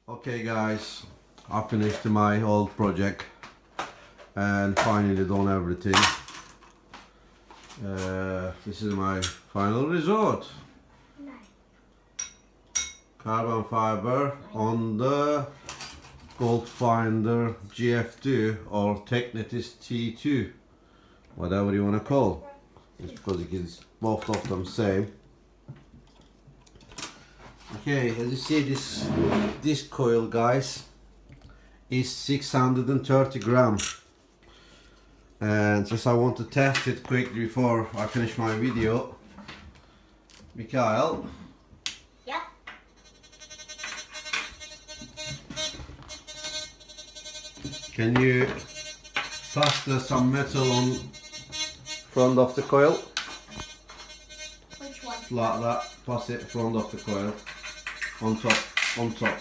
Okay guys, I finished my old project and finally done everything. This is my final result. Carbon fiber on the Goldfinder gf2 or Teknetics T2, whatever you want to call. It's because it is both of them same. Okay, as you see, this coil, guys, is 630 grams, and just I want to test it quickly before I finish my video. Mikael. Yeah. Can you fasten some metal on front of the coil? Which one? Like that. Pass it front of the coil. On top, on top.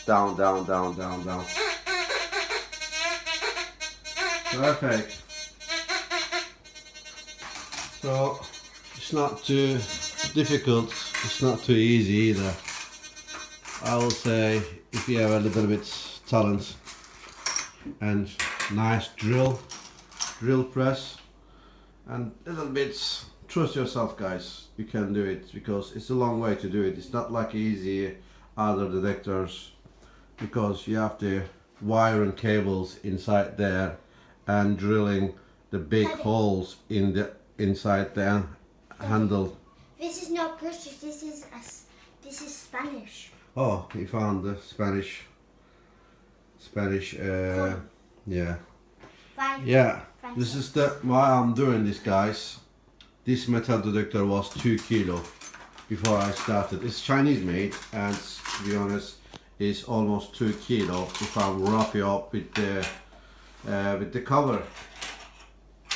Down, down, down, down, down. Perfect. So it's not too difficult, it's not too easy either. I will say if you have a little bit talent and nice drill press and a little bit trust yourself, guys, you can do it, because it's a long way to do it. It's not like easy other detectors, because you have to wire and cables inside there and drilling the big holes in the inside the handle. This is not British. This is Spanish. Oh, we found the Spanish. Yeah. Yeah. This is why I'm doing this, guys. This metal detector was 2 kilo before I started. It's Chinese made, and to be honest, it's almost 2 kilo if I wrap it up with the cover.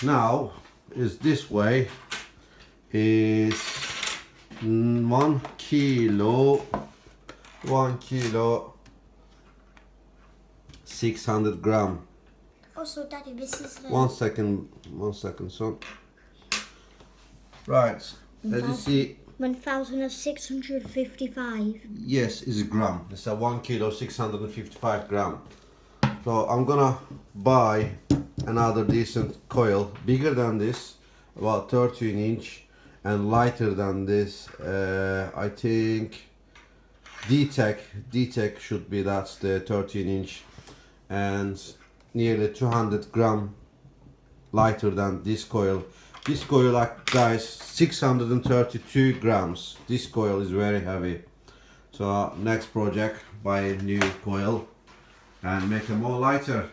Now is this way is 1 kilo 600 gram. Also, Daddy, this is the... One second, son. Right, as you see, 1,655. yes, is a gram. It's a 1 kilo 655 gram. So I'm gonna buy another decent coil, bigger than this, about 13 inch, and lighter than this. I think D-Tech should be, that's the 13 inch, and nearly 200 gram lighter than this coil. This coil, like, guys, 632 grams. This coil is very heavy. So next project, buy a new coil and make it more lighter.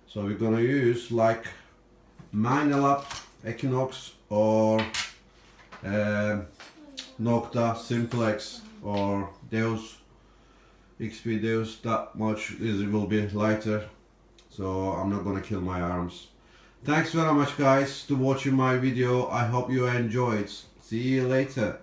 So we're gonna use like Minelab Equinox or Nocta Simplex or Deus XP Deus. That much will be lighter. So I'm not gonna kill my arms. Thanks very much, guys, to watching my video. I hope you enjoyed. See you later.